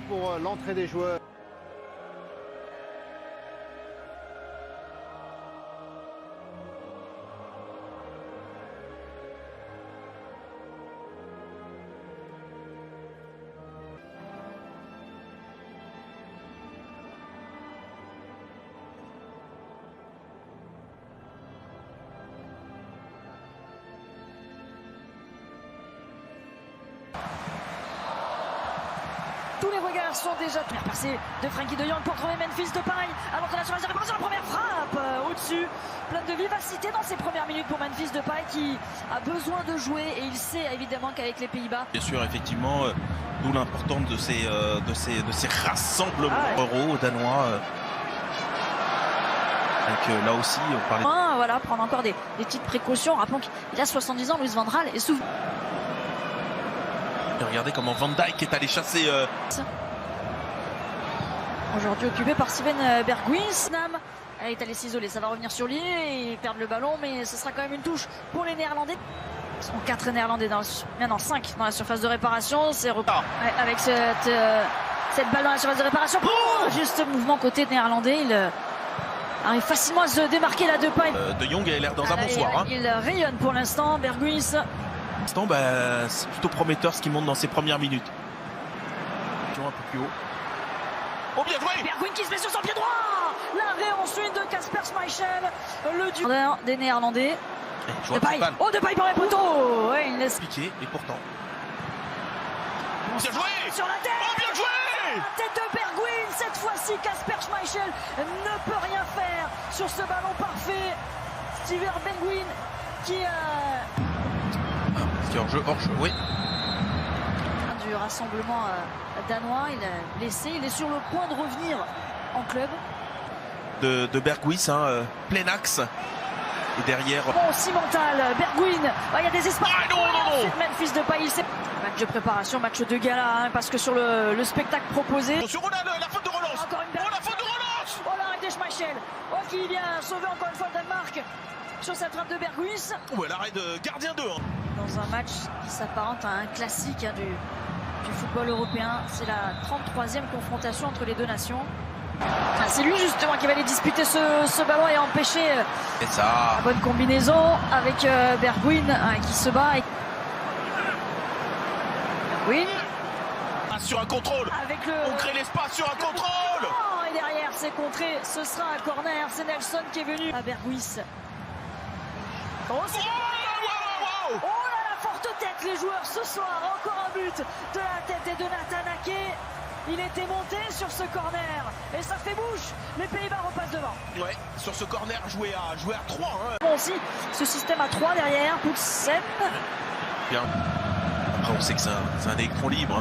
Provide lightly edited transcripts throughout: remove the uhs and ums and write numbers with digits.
Pour l'entrée des joueurs. Tous les regards sont déjà passés de Frenkie de Jong pour trouver Memphis Depay. Alors que la surface de réparation, la première frappe au-dessus. Plein de vivacité dans ses premières minutes pour Memphis Depay qui a besoin de jouer et il sait évidemment qu'avec les Pays-Bas. Bien sûr, effectivement, d'où l'importance de ces rassemblements euros danois. Donc là aussi, on parlait. Voilà, prendre encore des petites précautions. Rappelons qu'il a 70 ans, Louis van Gaal, et souvent. Et regardez comment Van Dijk est allé chasser. Aujourd'hui occupé par Steven Berghuis. Nam est allé s'isoler, ça va revenir sur lui et perdre le ballon, mais ce sera quand même une touche pour les Néerlandais. Ils sont 4 Néerlandais, maintenant 5 dans la surface de réparation. C'est avec cette balle dans la surface de réparation. Juste mouvement côté néerlandais, il arrive facilement à se démarquer là de Depay. De Jong a l'air dans un bon soir. Il rayonne pour l'instant, Berghuis. C'est plutôt prometteur ce qui monte dans ses premières minutes. Un peu plus haut. Oh, bien joué! Berghuis qui se met sur son pied droit. L'arrêt ensuite de Kasper Schmeichel, le duel des Néerlandais. Depay. Oh, Depay par les poteaux. Ouais, il laisse piquer et pourtant. Bien joué sur la tête. Oh, bien joué! La tête de Berghuis. Cette fois-ci, Kasper Schmeichel ne peut rien faire sur ce ballon parfait. Steven Berghuis qui hors jeu, oui. Du rassemblement danois, il est blessé, il est sur le point de revenir en club. De Berghuis, plein axe. Et derrière. Bon, cimental, Berghuis, il y a des espaces. Ah, non. Memphis Depay, il sait. Match de préparation, match de gala, parce que sur le spectacle proposé. Attention, on a la faute de relance. Encore une la faute de relance. Oh, l'arrêt de Schmeichel. Oh, qui vient sauver encore une fois le Danemark sur cette frappe de Berghuis. Ouais, l'arrêt de gardien 2. Dans un match qui s'apparente à un classique du football européen. C'est la 33e confrontation entre les deux nations. C'est lui justement qui va aller disputer ce ballon et empêcher la bonne combinaison avec Berghuis qui se bat. Berghuis. Sur un contrôle. On crée l'espace sur un contrôle. Et derrière c'est contré. Ce sera un corner. C'est Nelson qui est venu à Berghuis. Oh là, la forte tête, les joueurs ce soir. Encore un but de la tête et de Nathan Ake. Il était monté sur ce corner et ça fait bouche. Les Pays-Bas repassent devant. Ouais, sur ce corner joué à 3. Bon aussi, ce système à 3 derrière, Poulsen. Bien. Après on sait que c'est un électron libre.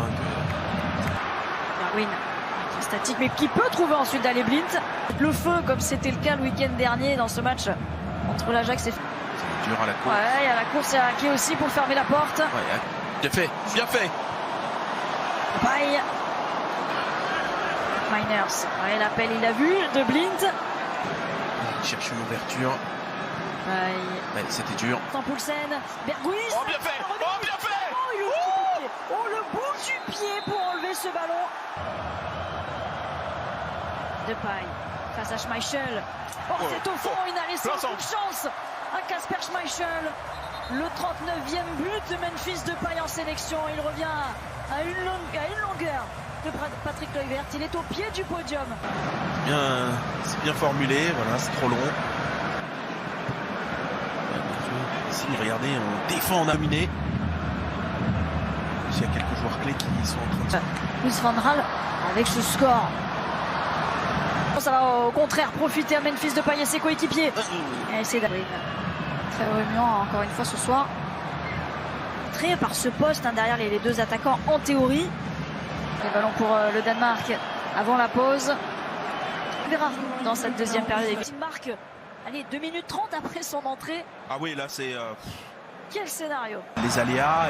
Berghuis, statique mais qui peut trouver ensuite d'aller blind. Le feu comme c'était le cas le week-end dernier dans ce match entre l'Ajax et... Dur à la course. Ouais, il y a la course et Ake aussi pour fermer la porte. Ouais, bien fait. Bye. Miners, ouais, l'appel il a vu de Blind. Il cherche une ouverture. Ouais, c'était dur. Poulsen, Berghuis. Oh, bien fait. Le bout du pied pour enlever ce ballon. Depay face à Schmeichel. C'est au fond, il n'a laissé aucune chance à Kasper Schmeichel. Le 39e but de Memphis Depay en sélection. Il revient à une longueur de Patrick Kluivert. Il est au pied du podium. C'est bien formulé, voilà, c'est trop long. Ici, regardez, on défend, on a dominé. Il y a quelques joueurs clés qui sont en train de... Louis van Gaal avec ce score. Ça va au contraire profiter à Memphis Depay et ses coéquipiers. Et c'est très remuant encore une fois ce soir. Très par ce poste derrière les deux attaquants en théorie. Le ballon pour le Danemark avant la pause. On verra dans cette deuxième période. Il marque, allez, 2 minutes 30 après son entrée. Ah oui, là c'est... Quel scénario. Les aléas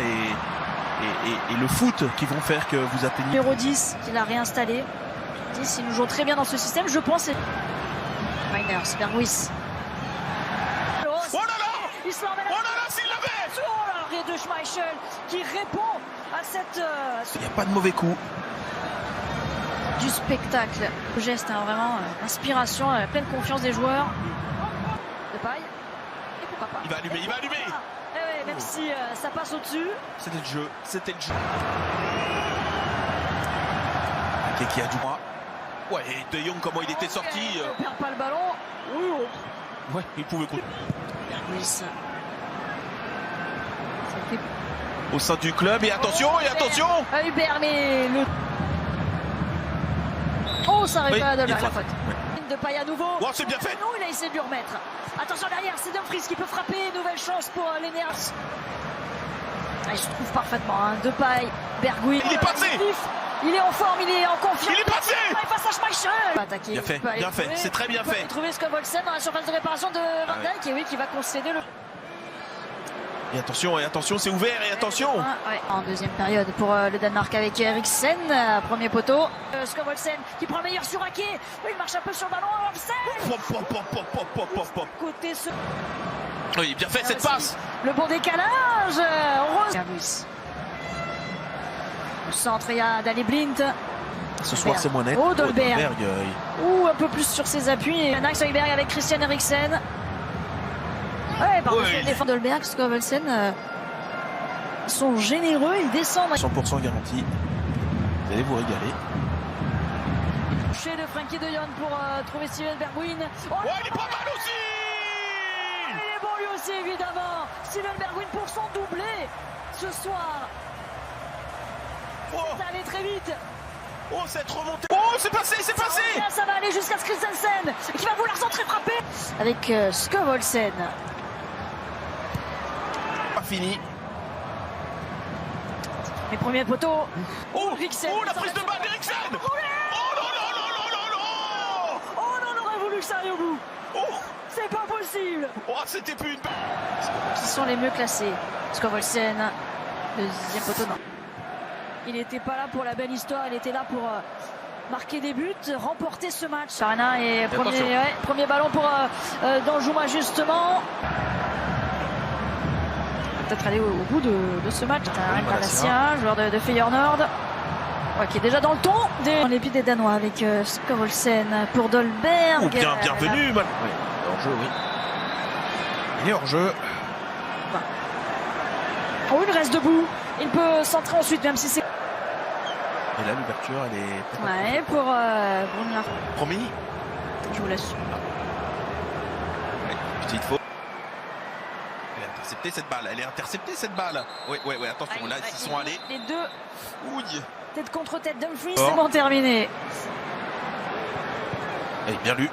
et le foot qui vont faire que vous atteignez... Numéro 10 qu'il a réinstallé. 10, il nous joue très bien dans ce système, je pense. Miners, Berghuis. Oh là là! Il se l'emmène. Oh là là, s'il l'avait! Oh l'arrêt de Schmeichel qui répond à cette... Il n'y a pas de mauvais coup. du spectacle. Le geste, hein, vraiment, inspiration, pleine confiance des joueurs. De paille. Et pourquoi pas. Il va allumer, il va allumer. Ouais, même si ça passe au-dessus. C'était le jeu, c'était le jeu. Qui a du droit. Ouais, et De Jong, comment il était sorti. Il ne perd pas le ballon. Ouais, il pouvait courir. Au sein du club, et attention, Hubert, mais le... Oh, ça arrive pas de la faute. De paille à nouveau. Oh, c'est bien fait. Non, il a essayé de lui remettre. Attention derrière, c'est Dumfries qui peut frapper. Nouvelle chance pour les Nerfs. Il se trouve parfaitement. Hein. De paille, Bergwijn. Il est passé. Il est en forme, il est en confiance. Il est passé. Face à Schmeichel. Attaquer. Bien fait, c'est très bien fait. Trouver Skovholsen dans la surface de réparation de Van Dijk, et oui, qui va concéder le... Et attention, c'est ouvert, et attention. En deuxième période pour le Danemark avec Eriksen, premier poteau. Skovholsen qui prend le meilleur sur Ake. Il marche un peu sur le ballon. Côté ce... Oui, bien fait cette passe. Le bon décalage. Rose. Le centre, il y a Daley Blind. Ce soir, c'est moins net. Oh, Dolberg. Un peu plus sur ses appuis. Max Højbjerg avec Christian Eriksen. Ouais, par contre, les défenseurs Dolberg, Skovholsen sont généreux, ils descendent. 100% garanti. Vous allez vous régaler. Touché de Frenkie de Jong pour trouver Steven Bergwijn. Oh, il est pas mal aussi. Il est bon lui aussi, évidemment. Steven Bergwijn pour son doublé ce soir. Ça allait très vite. Oh, cette remontée. Oh, c'est passé. Ça va aller jusqu'à Christensen qui va vouloir centrer frapper. Avec Skovholsen. Pas fini. Les premiers poteaux. Oh, la prise de balle d'Eriksen. Oh non, on aurait voulu que ça aille au bout. Oh, c'est pas possible. Oh, c'était plus une... Qui sont les mieux classés. Skovholsen, deuxième poteau, non. Il n'était pas là pour la belle histoire, il était là pour marquer des buts, remporter ce match. Sarina et premier ballon pour Danjuma justement. Peut-être aller au bout de ce match. Malacia, joueur de Feyenoord, qui est déjà dans le ton. Dans les pieds des Danois avec Skovholsen pour Dolberg. Oh, bienvenue. Oui, hors-jeu, oui. Il est hors-jeu. Oh, il reste debout. Il peut centrer ensuite, même si c'est... Et là, l'ouverture, elle est... Ouais, pour Brunner. Promis. Je vous laisse. Ouais, petite faute. Elle est interceptée cette balle. Oui, attention, là, ils sont allés. Les deux. Ouille. Tête contre tête, Dumfries, c'est bon, terminé. Et bien lu.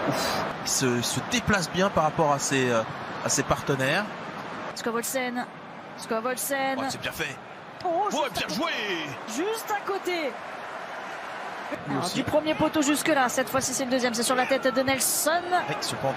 Ouf. Il se déplace bien par rapport à ses partenaires. Skovholsen. Oh, c'est bien fait. Oh, bien joué. Juste à côté. Alors, du premier poteau jusque là, cette fois-ci c'est le deuxième, c'est sur la tête de Nelson. Cependant.